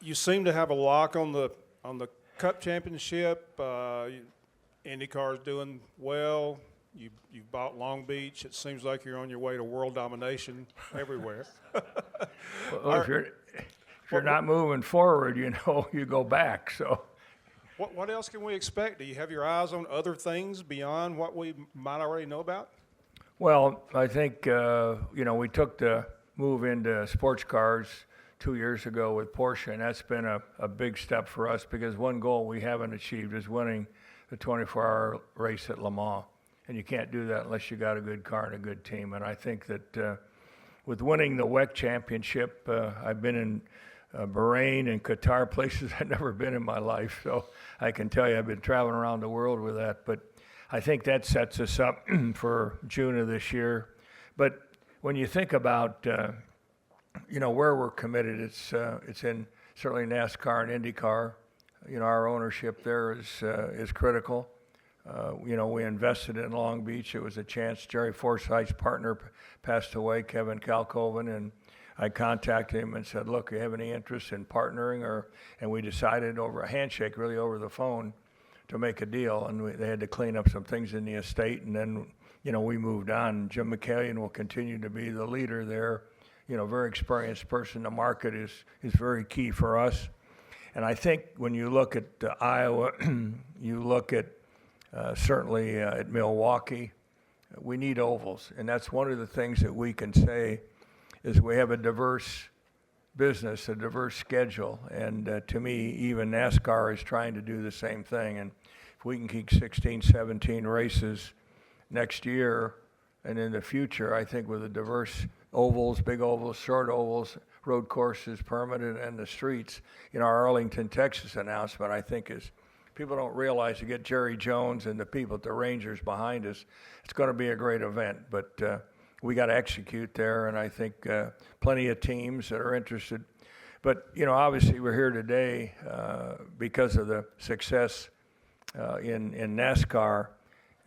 You seem to have a lock on the Cup Championship. IndyCar's doing well. You've bought Long Beach. It seems like you're on your way to world domination everywhere. Well, if you're not moving forward, you go back. So, what else can we expect? Do you have your eyes on other things beyond what we might already know about? Well, I think we took the move into sports cars 2 years ago with Porsche, and that's been a big step for us because one goal we haven't achieved is winning the 24-hour race at Le Mans. And you can't do that unless you got a good car and a good team. And I think that with winning the WEC championship, I've been in Bahrain and Qatar, places I've never been in my life. So I can tell you I've been traveling around the world with that. But I think that sets us up for June of this year. But when you think about, where we're committed, it's in certainly NASCAR and IndyCar. Our ownership there is critical. We invested in Long Beach. It was a chance. Jerry Forsythe's partner passed away, Kevin Kalkoven, and I contacted him and said, look, you have any interest in partnering? And we decided over a handshake, really over the phone, to make a deal. And they had to clean up some things in the estate, and then, we moved on. Jim McCallion will continue to be the leader there. Very experienced person. The market is very key for us. And I think when you look at Iowa, you look at certainly at Milwaukee, we need ovals. And that's one of the things that we can say is we have a diverse business, a diverse schedule. And to me, even NASCAR is trying to do the same thing. And if we can keep 16, 17 races next year and in the future, I think with the diverse ovals, big ovals, short ovals, road courses, permanent, and the streets, our Arlington, Texas announcement, I think is, people don't realize to get Jerry Jones and the people at the Rangers behind us, it's going to be a great event. But we got to execute there, and I think plenty of teams that are interested. But, obviously we're here today because of the success in NASCAR.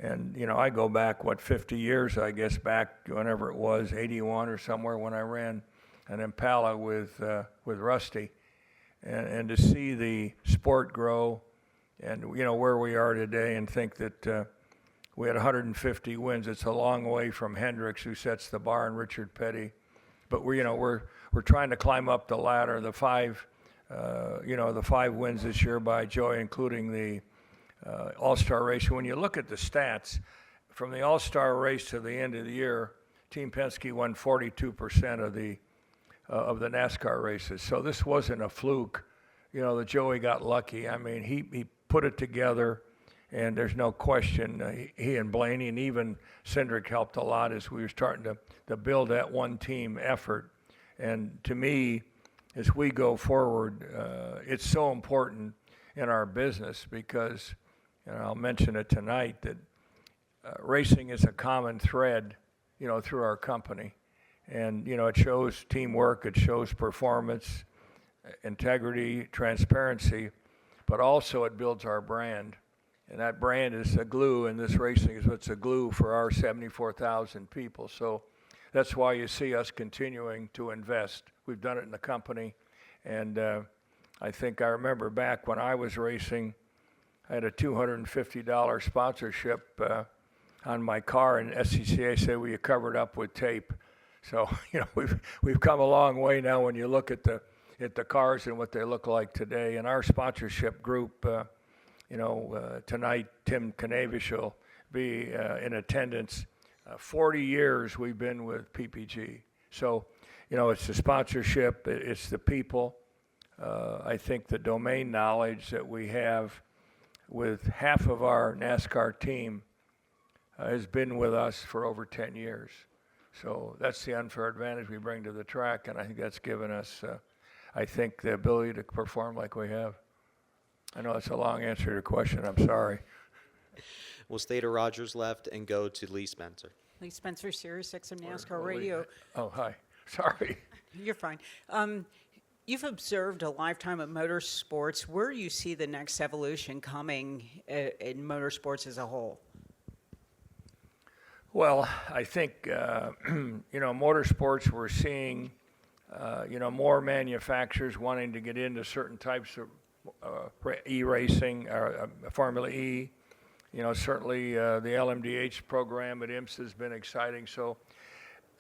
And, I go back, 50 years, I guess, back whenever it was, 81 or somewhere when I ran an Impala with Rusty. And to see the sport grow, and where we are today, and think that we had 150 wins. It's a long way from Hendricks, who sets the bar, and Richard Petty. But we're trying to climb up the ladder. The five wins this year by Joey, including the All-Star race. And when you look at the stats from the All-Star race to the end of the year, Team Penske won 42% of the NASCAR races. So this wasn't a fluke. That Joey got lucky. I mean, he put it together, and there's no question he and Blaney and even Cindric helped a lot as we were starting to build that one team effort. And to me, as we go forward, it's so important in our business because, I'll mention it tonight, that racing is a common thread, through our company. And, it shows teamwork, it shows performance, integrity, transparency, but also it builds our brand. And that brand is a glue, and this racing is what's a glue for our 74,000 people. So that's why you see us continuing to invest. We've done it in the company, and I think I remember back when I was racing, I had a $250 sponsorship on my car, and SCCA said, well, you covered up with tape. So, we've come a long way now when you look at the cars and what they look like today. And our sponsorship group, tonight Tim Knavish will be in attendance. 40 years we've been with PPG. So, it's the sponsorship, it's the people. I think the domain knowledge that we have with half of our NASCAR team has been with us for over 10 years. So that's the unfair advantage we bring to the track, and I think that's given us, the ability to perform like we have. I know that's a long answer to your question. I'm sorry. We'll stay to Rogers left and go to Lee Spencer. Lee Spencer, Sirius XM NASCAR Radio. Oh, hi. Sorry. You're fine. You've observed a lifetime of motorsports. Where do you see the next evolution coming in motorsports as a whole? Well, I think, motorsports, we're seeing more manufacturers wanting to get into certain types of e-racing, Formula E. Certainly the LMDH program at IMSA has been exciting. So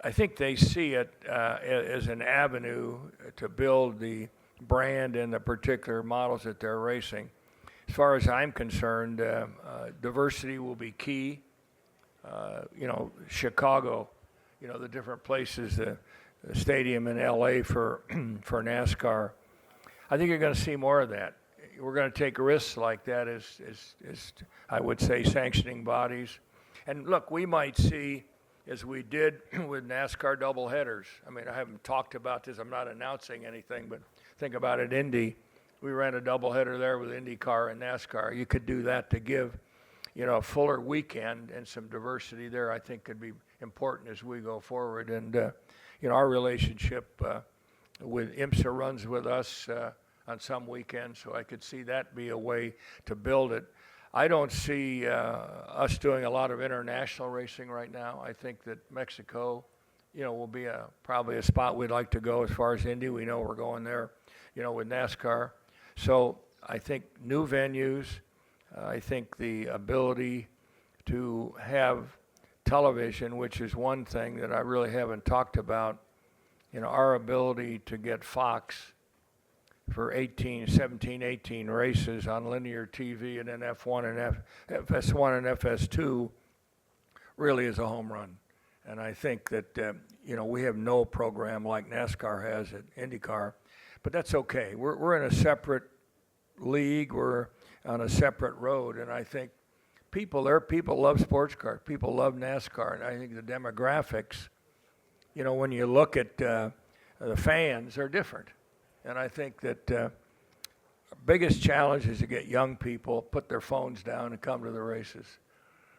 I think they see it as an avenue to build the brand and the particular models that they're racing. As far as I'm concerned, diversity will be key. Chicago, the different places, the stadium in LA for NASCAR. I think you're going to see more of that. We're going to take risks like that as I would say, sanctioning bodies. And look, we might see, as we did with NASCAR doubleheaders. I mean, I haven't talked about this. I'm not announcing anything, but think about it, Indy. We ran a doubleheader there with IndyCar and NASCAR. You could do that to give, a fuller weekend and some diversity there. I think could be important as we go forward. And our relationship with IMSA runs with us on some weekends, so I could see that be a way to build it. I don't see us doing a lot of international racing right now. I think that Mexico, will be probably a spot we'd like to go as far as Indy. We know we're going there, with NASCAR. So I think new venues, I think the ability to have television, which is one thing that I really haven't talked about, our ability to get Fox for 17, 18 races on linear TV, and then F1 and FS1 and FS2 really is a home run. And I think that, we have no program like NASCAR has at IndyCar, but that's okay. We're in a separate league. We're on a separate road, and I think people love sports cars. People love NASCAR, and I think the demographics, when you look at the fans, are different. And I think that biggest challenge is to get young people put their phones down and come to the races.